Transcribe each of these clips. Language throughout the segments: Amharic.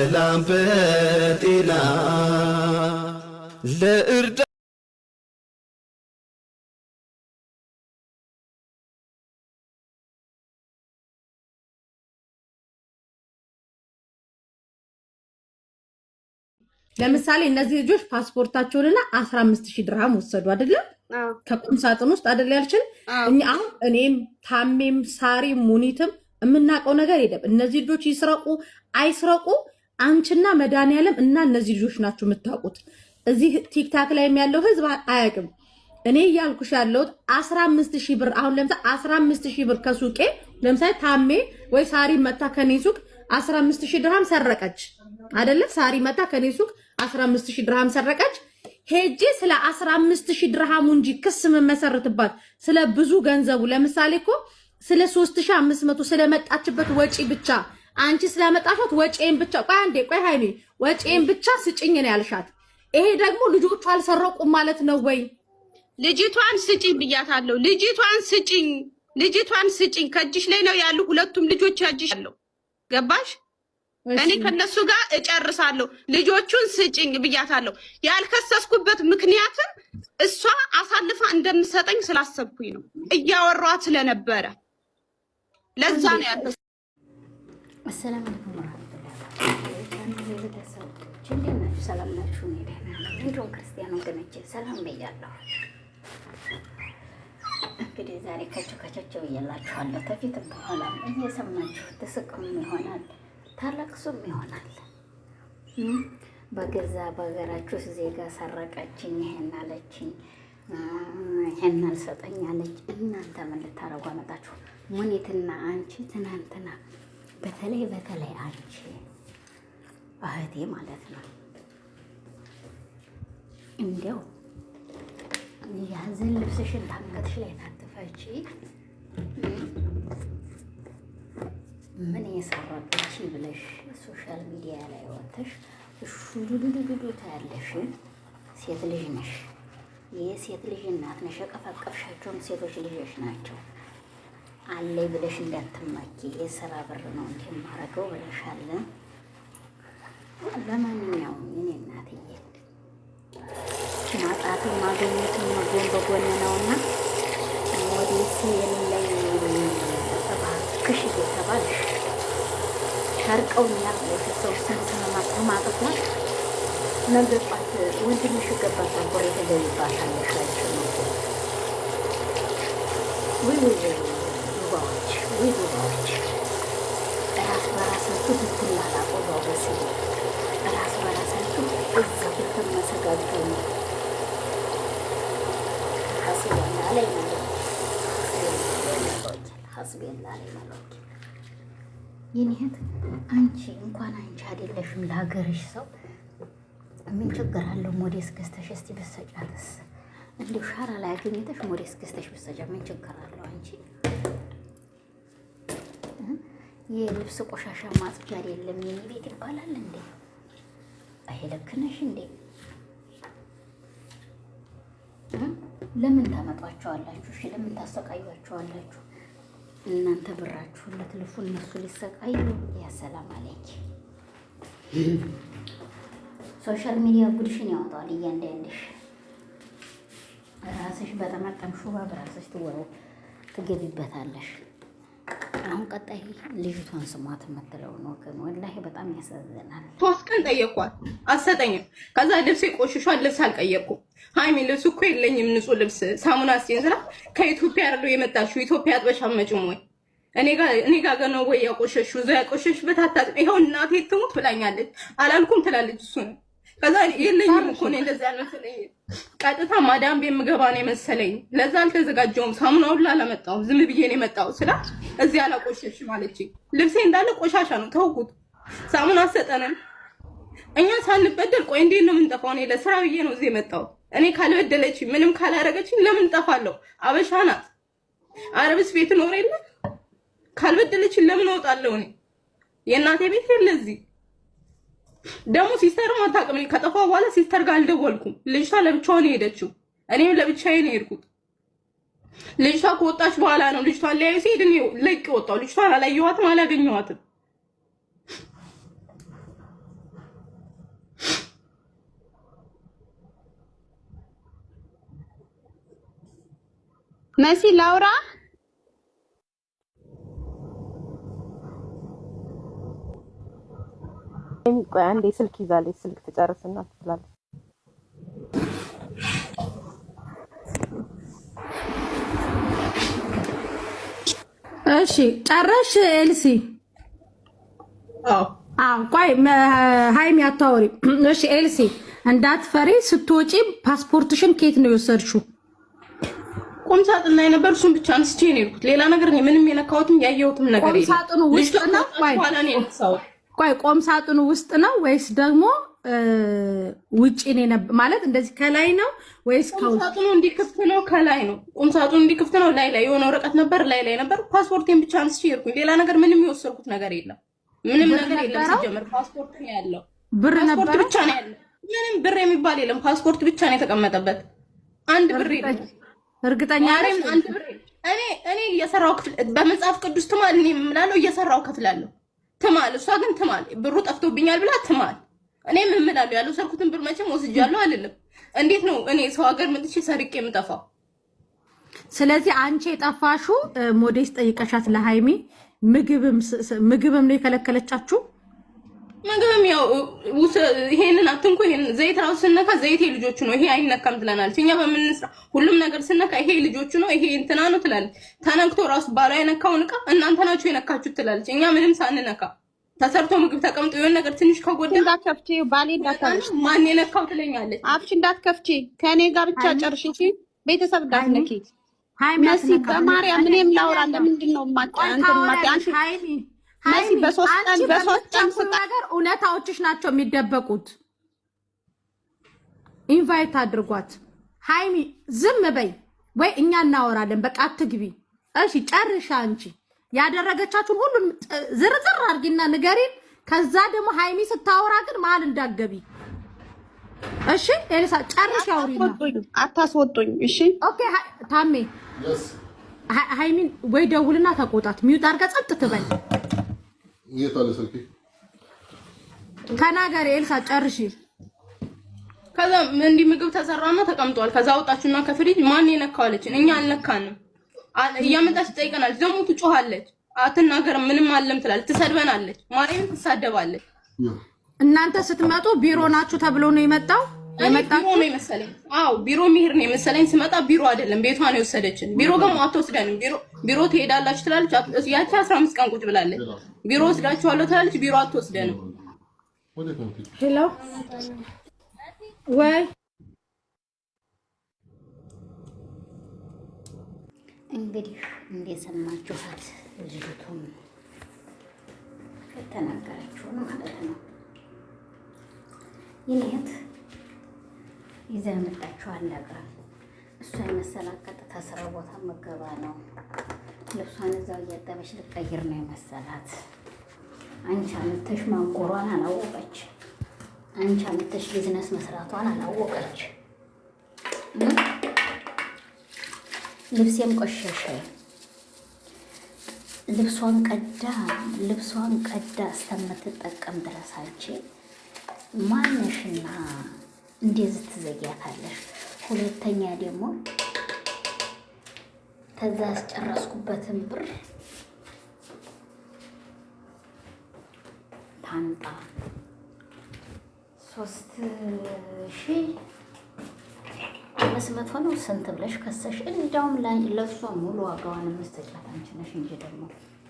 በሰላም በጤና ለእርዳ ለምሳሌ እነዚህ ልጆች ፓስፖርታቸውንና 15000 ድርሃም ወሰዱ አይደለ? ከቁም ሳጥን ውስጥ አይደል ያልችን? እኛ አሁን እኔም ታሜም ሳሪም ሙኒትም የምናውቀው ነገር የለም። እነዚህ ልጆች ይስረቁ አይስረቁ አንቺና መድኃኒዓለም እና እነዚህ ልጆች ናቸው የምታውቁት። እዚህ ቲክታክ ላይም ያለው ህዝብ አያውቅም። እኔ እያልኩሽ ያለሁት 15000 ብር አሁን ለምሳሌ 15000 ብር ከሱቄ ለምሳሌ ታሜ ወይ ሳሪ መታ ከኔ ሱቅ 15000 ድርሃም ሰረቀች አይደለ? ሳሪ መታ ከኔ ሱቅ 15000 ድርሃም ሰረቀች። ሄጄ ስለ 15000 ድርሃሙ እንጂ ክስ መመሰርትባት ስለ ብዙ ገንዘቡ ለምሳሌ እኮ ስለ 3500 ስለመጣችበት ወጪ ብቻ አንቺ ስለመጣፋት ወጪን ብቻ ቆይ አንዴ ቆይ ሃይኔ ወጪን ብቻ ስጭኝ ነው ያልሻት። ይሄ ደግሞ ልጆቹ አልሰረቁም ማለት ነው ወይ? ልጅቷን ስጭኝ ብያታለሁ። ልጅቷን ስጭኝ ከእጅሽ ላይ ነው ያሉ ሁለቱም ልጆች ያጅሻለሁ። ገባሽ? እኔ ከነሱ ጋር እጨርሳለሁ። ልጆቹን ስጭኝ ብያታለሁ። ያልከሰስኩበት ምክንያትም እሷ አሳልፋ እንደምሰጠኝ ስላሰብኩኝ ነው። እያወሯት ስለነበረ ለዛ ነው ያለው። አሰላሙ አለይኩም ወራህመቱላሂ ወበረካቱሁ። ሰላም ናችሁ? እኔ ደህና ነኝ። እንደው ክርስቲያን ወገኖቼ ሰላም ብያለሁ። እንግዲህ ዛሬ ከቸከቸው እያላችኋለሁ። ከፊትም በኋላም እየሰማችሁ ትስቁም ይሆናል ታለቅሱም ይሆናል። በገዛ በሀገራችሁ ዜጋ ሰረቀችኝ፣ ይሄን አለችኝ፣ ይሄን አልሰጠኝ አለች። እናንተ ምን ልታረጉ አመጣችሁ? ሙኒትና አንቺ ትናንትና በተለይ አንቺ እህቴ ማለት ነው እንዲያው ያዘን ልብስሽን ታንገትሽ ላይ ታጥፈቺ ምን የሰራች ብለሽ ሶሻል ሚዲያ ላይ ወጥተሽ ሹዱዱዱዱ ታያለሽ። ሴት ልጅ ነሽ፣ የሴት ልጅ እናት ነሽ። የቀፈቀፍሻቸውም ሴቶች ልጆች ናቸው። አለይ ብለሽ እንዳትማኪ የስራ ብር ነው እንዴ ማረገው ብለሻል። ለማንኛውም እኔ እናትዬ ማጣትም ማግኘትም ጎን በጎን ነውና ወዲስ የለኝ እባክሽ እየተባልሽ ሸርቀውኛል ብለሽ ሰው ስለማጥፋት ነገ ጧት ወንድምሽ ገባሽ አብሮ የተገኝባታለሽ ናቸው ነው ዱባዎች ራስ በራሳችሁ ብትላላቁ በውበስ ራስ በራሳችሁ እዛ ብትመሰጋጁ ነው ሀስቤላ ላይ ማለት ይህት አንቺ እንኳን አንቺ አይደለሽም ለሀገርሽ ሰው ምን ችግር አለው? ሞዴስ ገዝተሽ እስቲ በሰጫትስ እንዲሁ ሻራ ላይ አገኘተሽ ሞዴስ ገዝተሽ በሰጫ ምን ችግር አለው? አንቺ የልብስ ቆሻሻ ማጽጃ አይደለም የኔ ቤት ይባላል እንዴ? አይለክነሽ እንዴ? ለምን ታመጧቸዋላችሁ? እሺ ለምን ታሰቃዩአቸዋላችሁ? እናንተ ብራችሁን ለትልፉ እነሱ ሊሰቃዩ። ያ ሰላም አለኝ። ሶሻል ሚዲያ ጉድሽን ያወጣዋል። እያንዳንድሽ ራስሽ በጠመጠምሽው በራስሽ ትገቢበታለሽ። አሁን ቀጣይ ልጅቷን ስሟት የምትለውን ወገን ወላሂ በጣም ያሳዝናል። 3 ቀን ጠየኳት አሰጠኝም። ከዛ ልብሴ ቆሽሿል፣ ልብስ አልቀየርኩም። ሃይሚ ልብስ እኮ የለኝም ንጹህ ልብስ ሳሙና ስራ ከኢትዮጵያ ያለው የመጣሽው ኢትዮጵያ አጥበሻ መጭም ወይ እኔ ጋር ገና ወይ ያቆሸሽው እዛ ያቆሸሽበት አታጥብ። ይሄው እናቴ ትሙት ብላኛለች። አላልኩም ትላለች እሱ ነው። ከዛ የለኝም እኮ ነው እንደዛ አልመሰለኝ። ቀጥታ ማዳም ቤት የምገባ ነው የመሰለኝ። ለዛ አልተዘጋጀውም። ሳሙናውን ላላመጣው ዝም ብዬ ነው የመጣው ስላ እዚህ አላቆሸሽም አለችኝ። ልብሴ እንዳለ ቆሻሻ ነው ተውኩት። ሳሙና አሰጠንም እኛ ሳንበደል። ቆይ እንዴት ነው የምንጠፋው? እኔ ለስራ ብዬ ነው እዚህ የመጣው። እኔ ካልበደለች ምንም ካላረገችኝ ለምን ጠፋለሁ? አበሻ ናት። አረብስ ቤት ኖር የለ ካልበደለች ለምን እወጣለሁ? እኔ የእናቴ ቤት የለ እዚህ ደግሞ ሲስተርም አታውቅም። ከጠፋ በኋላ ሲስተር ጋር አልደወልኩም። ልጅቷ ለብቻዋ ነው የሄደችው፣ እኔም ለብቻዬ ነው የሄድኩት። ልጅቷ ከወጣች በኋላ ነው ልጅቷን ላይ ሲሄድ እኔ ለቅ ወጣሁ። ልጅቷን አላየኋትም፣ አላገኘኋትም። መሲ ላውራ ቆይ አንዴ ስልክ ይዛለች። ስልክ ትጨርስና ትላለች። እሺ ጨረሽ ኤልሲ? አዎ ቆይ ሃይሚ አታወሪ። እሺ ኤልሲ እንዳትፈሪ፣ ስትወጪ ፓስፖርትሽን ከየት ነው የወሰድሽው? ቁም ሳጥን ላይ ነበር። እሱን ብቻ አንስቼ ነው የሄድኩት። ሌላ ነገር እኔ ምንም የነካሁትም ያየሁትም ነገር የለም። ቁም ሳጥኑ ውስጥ ነው? ቆይ ቁም ሳጥኑ ውስጥ ነው ወይስ ደግሞ ውጪ ነው ማለት እንደዚህ ከላይ ነው ወይስ ቁም ሳጥኑ እንዲክፍት ነው? ከላይ ነው። ቁም ሳጥኑ እንዲክፍት ነው። ላይ የሆነ ወረቀት ነበር፣ ላይ ነበር። ፓስፖርቴን ብቻ አንስቼ ሄድኩኝ። ሌላ ነገር ምንም የወሰድኩት ነገር የለም። ምንም ነገር የለም። ሲጀምር ፓስፖርት ነው ያለው። ብር ነበር ብቻ ነው ያለው። ምንም ብር የሚባል የለም። ፓስፖርት ብቻ ነው የተቀመጠበት። አንድ ብር የለም። እርግጠኛ ነኝ አንድ ብር እኔ እየሰራው ክፍል በመጽሐፍ ቅዱስ ትማል እኔ የምላለው እየሰራው ከፍላለሁ ትማል። እሷ ግን ትማል ብሩ ጠፍቶብኛል ብላ ትማል። እኔ ምን እምላለሁ ያለው ሰርኩትን ብር መቼም ወስጃለሁ አልልም። እንዴት ነው እኔ ሰው ሀገር መጥቼ ሰርቄ የምጠፋው? ስለዚህ አንቺ የጠፋሽው ሞዴስ ጠይቀሻት ለሃይሚ ምግብም ነው የከለከለቻችሁ? ምግብም ያው ይሄንን አትንኩ፣ ይሄን ዘይት ራሱ ስነካ ዘይት ልጆቹ ነው ይሄ አይነካም ትለናለች። እኛ በምንስራ ሁሉም ነገር ስነካ ይሄ ልጆቹ ነው ይሄ እንትና ነው ትላለች። ተነክቶ ራሱ ባሏ የነካውን ዕቃ እናንተ ናችሁ የነካችሁት ትላለች። እኛ ምንም ሳንነካ ተሰርቶ ምግብ ተቀምጦ የሆነ ነገር ትንሽ ከጎዳ እንዳትከፍቺ፣ ባሌ እንዳትከፍቺ፣ ማን የነካው ትለኛለች። አፍሽ እንዳትከፍቺ፣ ከኔ ጋር ብቻ ጨርሺ። እሺ ቤተሰብ እንዳትነኪ። መሲ በማርያም ምንም ላውራ። ለምንድን ነው ሃይሚ በሶስት ቀን ነገር እውነታዎችሽ ናቸው የሚደበቁት። ኢንቫይት አድርጓት። ሃይሚ ዝም በይ ወይ እኛ እናወራለን። በቃ አትግቢ። እሺ ጨርሻ። አንቺ ያደረገቻችሁን ሁሉን ዝርዝር አድርጊና ንገሪን። ከዛ ደግሞ ሃይሚ ስታወራ ግን መሀል እንዳትገቢ እሺ። ኤልሳ ጨርሻ። አውሪና አታስወጡኝ። እሺ ኦኬ። ታሜ ሃይሚን ወይ ደውልና ተቆጣት። ሚውት አድርጋ ጸጥ ትበል። ተናገሪ ኤልሳ ጨርሺ። ከዛ እንዲህ ምግብ ተሰራና ተቀምጧል። ከዛ አወጣችሁና ከፍሪጅ ማን የነካው አለችን። እኛ አልነካንም። እያመጣች ትጠይቀናለች። ደግሞ ትጮሃለች። አትናገርም ምንም አለም ትላለች። ትሰድበናለች። ማርያምን ትሳደባለች። እናንተ ስትመጡ ቢሮ ናችሁ ተብሎ ነው የመጣው። ቢሮ ነው የመሰለኝ። አዎ ቢሮ ሚሄር ነው የመሰለኝ። ስመጣ ቢሮ አይደለም ቤቷ ነው የወሰደችን። ቢሮ ደግሞ አትወስደንም። ቢሮ ትሄዳላችሁ ትላለች። ያቺ 15 ቀን ቁጭ ብላለች። ቢሮ ወስዳችኋለሁ ትላለች። ቢሮ አትወስደንም። ሄሎ ወይ እንግዲህ እንደሰማችኋት ልጅቱም ከተናገረችውን ማለት ነው። ይሄት ይዛ መጣችሁ አለቀ። እሷ የመሰላት ቀጥታ ስራ ቦታ መገባ ነው። ልብሷን እዛው እያጠበች ልትቀይር ነው የመሰላት። አንቺ አመተሽ ማንቆሯን አላወቀች። አንቺ አመተሽ ቢዝነስ መስራቷን አላወቀች። ልብሴም ቆሸሸ። ልብሷን ቀዳ እስከምትጠቀም ድረስ አንቺ ማነሽና እንደዚህ ትዘጊያታለሽ? ሁለተኛ ደግሞ ከዛ ያስጨረስኩበትን ብር ታንጣ 3500 ነው ስንት ብለሽ ከሰሽ። እንዳውም ለሷ ሙሉ ዋጋዋን መስጠቻት አንቺ ነሽ እንጂ ደግሞ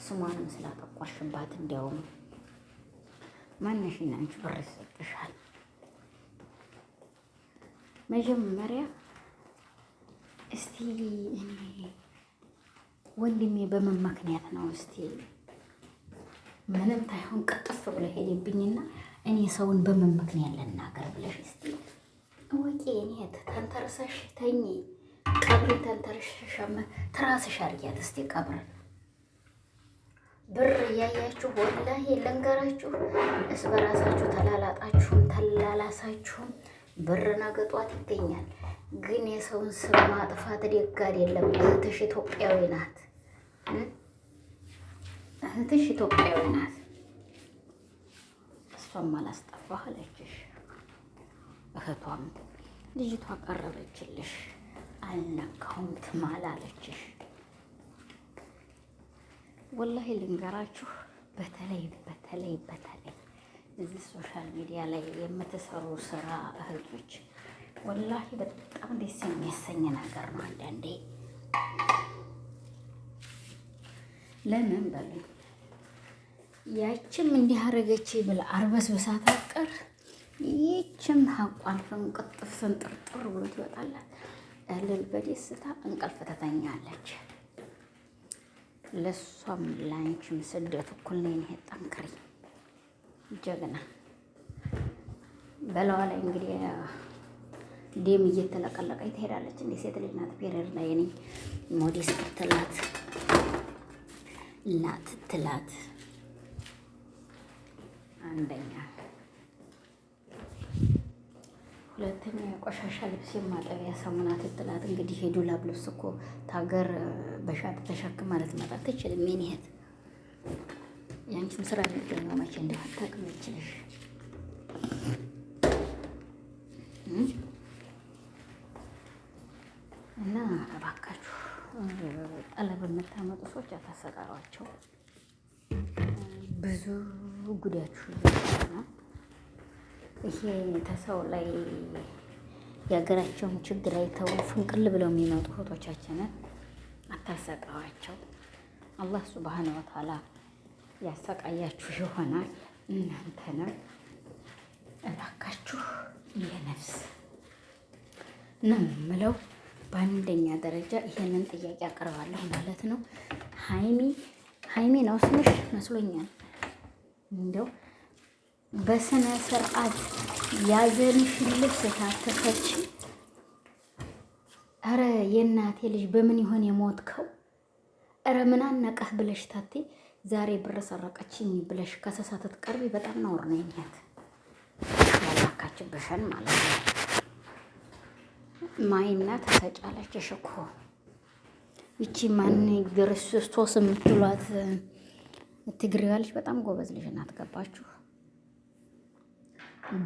ስሟንም ስላጠቋሽባት እንዲያውም ማነሽና አንቺ ብር ይሰጥሻል። መጀመሪያ እስቲ እኔ ወንድሜ በምን ምክንያት ነው እስቲ ምንም ታይሆን ቀጥፍ ብለ ሄደብኝና እኔ ሰውን በምን ምክንያት ልናገር ብለሽ እስቲ ወቂ እኔ ተንተርሰሽ ተኝ ቀብሪ ተንተርሰሽ ትራስሽ አርጊያት እስቲ ቀብር ብር እያያችሁ ወላሂ ልንገራችሁ እስ በራሳችሁ ተላላጣችሁም ተላላሳችሁም ብር ነገጧት ይገኛል። ግን የሰውን ስም ማጥፋት ደግ አይደለም። እህትሽ ኢትዮጵያዊ ናት። እህትሽ ኢትዮጵያዊ ናት። እሷም አላስጠፋህ አለችሽ። እህቷም ልጅቷ ቀረበችልሽ። አልነካሁም ትማላለችሽ። ወላሂ ልንገራችሁ፣ በተለይ እዚህ ሶሻል ሚዲያ ላይ የምትሰሩ ስራ እህቶች ወላሂ በጣም ደስ የሚያሰኝ ነገር ነው። አንዳንዴ ለምን በሉኝ፣ ያችም እንዲህ አደረገች ብላ አርበስብሳት አቀር ይችም ሀቋን ፍንቅጥፍ ስንጥርጥር ብሎ ትወጣላት። እልል በደስታ እንቅልፍ ትተኛለች። ለሷም ላንቺም ስደት እኩል ነኝ። ይሄ ጠንክሪ ጀግና በለዋ ላይ እንግዲህ ደም እየተለቀለቀች ትሄዳለች። እንደ ሴት ልጅ ናት። ፔሬድ ላይ ነኝ ሞዲስ ትላት አንደኛ፣ ሁለተኛ የቆሻሻ ልብስ የማጠቢያ ሳሙና ትላት። እንግዲህ የዱላብ ልብስ እኮ ታገር በሻጥ ተሸክማ ልትመጣ ትችልም። የኔ እህት ያንቺም ስራ የሚገኘው መቼ እንደማታውቅም ይችልሽ እና እባካችሁ ጠለብ የምታመጡ ሰዎች አታሰቃሯቸው። ብዙ ጉዳያችሁ ነው። ይሄ ተሰው ላይ የሀገራቸውን ችግር አይተው ፍንቅል ብለው የሚመጡ እህቶቻችንን አታሰቃዋቸው። አላህ ሱብሃነሁ ወተዓላ ያሰቃያችሁ ይሆናል። እናንተንም እባካችሁ የነፍስ ነው የምለው። በአንደኛ ደረጃ ይሄንን ጥያቄ አቀርባለሁ ማለት ነው። ሀይሚ ነው ስምሽ መስሎኛል። እንደው በስነ ስርዓት ያዘንሽን ልብስ ታተፈች። ኧረ የእናቴ ልጅ በምን ይሆን የሞትከው? ኧረ ምን አነቀህ ብለሽ ታቴ ዛሬ ብር ሰረቀችኝ ብለሽ ከሰሳ ትቀርቢ በጣም ነውር ነው። የእኛት ያላካችብሽን ማለት ነው። ማይና ተሰጫለች እኮ ይቺ ማን ክርስቶስ የምትሏት ትግሬዋ ልጅ በጣም ጎበዝ ልጅ ናት። ገባችሁ?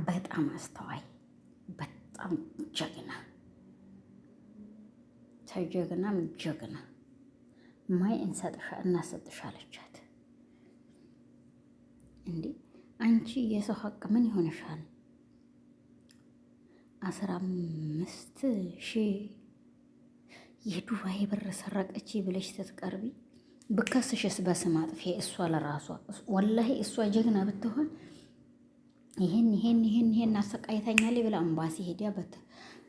በጣም አስተዋይ፣ በጣም ጀግና፣ ተጀግናም ጀግና። ማይ እናሰጥሻለቻት። እንዴ አንቺ የሰው ሀቅ ምን ይሆንሻል? 15,000 የዱባይ ብር ሰረቀች ብለሽ ስትቀርቢ ብከስሽስ በስም አጥፊ እሷ ለራሷ ወላሂ እሷ ጀግና ብትሆን ይሄን አሰቃይታኛለች ብላ አምባሲ ሄዲያ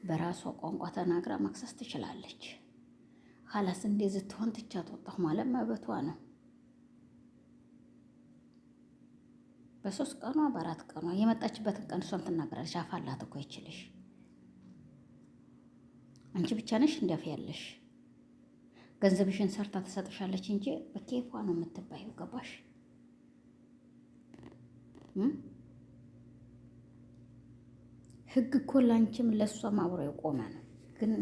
በራሷ ቋንቋ ተናግራ መክሰስ ትችላለች። ኋላስ እንደዚህ ትሆን ትቻት ወጣሁ ማለት መብቷ ነው። በ3 ቀኗ በ4 ቀኗ የመጣችበትን ቀን እሷም ትናገራለች። አፋላት እኮ ይችልሽ። አንቺ ብቻ ነሽ እንዲያፍ ያለሽ ገንዘብሽን ሰርታ ትሰጥሻለች እንጂ በኬፏ ነው የምትባየው። ገባሽ? ህግ እኮ ላንቺም ለሷም አብሮ የቆመ ነው። ግን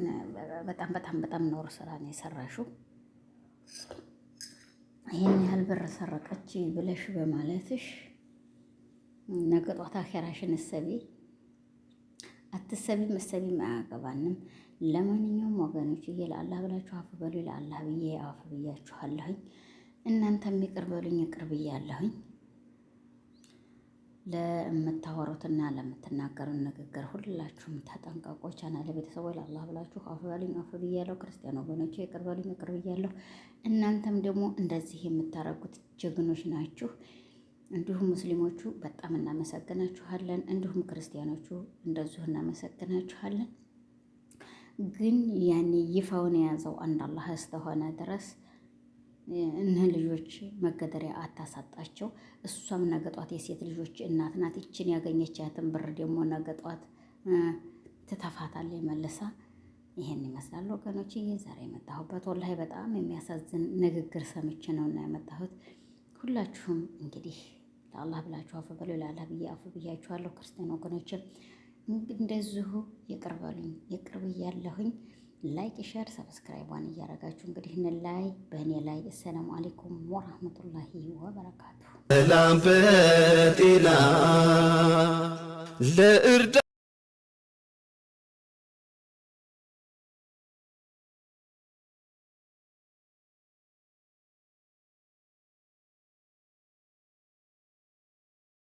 በጣም ኖር ስራ ነው የሰራሽው። ይሄን ያህል ብር ሰረቀች ብለሽ በማለትሽ ነገ ጧት አኺራሽን እሰቢ አትሰቢም እሰቢም አያገባንም። ለማንኛውም ወገኖች ለአላህ ብላችሁ አፍ በሉ። ለአላህ ብዬ አፍ ብያችኋለሁኝ። እናንተም ይቅር በሉኝ ይቅር ብያለሁኝ። ለምታወሩትና ለምትናገሩን ንግግር ሁላችሁም ተጠንቀቁ። ቻናል ቤተሰቦች ለአላህ ብላችሁ አፍ በሉኝ አፍ ብያለሁ። ክርስቲያን ወገኖች ይቅር በሉኝ ይቅር ብያለሁ። እናንተም ደግሞ እንደዚህ የምታረጉት ጀግኖች ናችሁ። እንዲሁም ሙስሊሞቹ በጣም እናመሰግናችኋለን። እንዲሁም ክርስቲያኖቹ እንደዚሁ እናመሰግናችኋለን። ግን ያኔ ይፋውን የያዘው አንድ አላህ እስከሆነ ድረስ እነ ልጆች መገደሪያ አታሳጣቸው። እሷም ነገጧት የሴት ልጆች እናት ናት። ይችን ያገኘቻትን ብር ደግሞ ነገጧት ትተፋታለች መልሳ። ይሄን ይመስላል ወገኖች ዛሬ የመጣሁበት። ወላሂ በጣም የሚያሳዝን ንግግር ሰምቼ ነውና የመጣሁት። ሁላችሁም እንግዲህ ለአላህ ብላችሁ አፍ በሉ። ለአላህ ብዬ አፍ ብያችኋለሁ። ክርስቲያን ወገኖችም እንደዚሁ ይቅር በሉኝ ይቅር ብያለሁኝ። ላይክ ሼር ሰብስክራይቧን እያደረጋችሁ እንግዲህ እንላይ በእኔ ላይ። አሰላሙ አለይኩም ወራህመቱላሂ ወበረካቱ። ሰላም በጤና ለእርዳ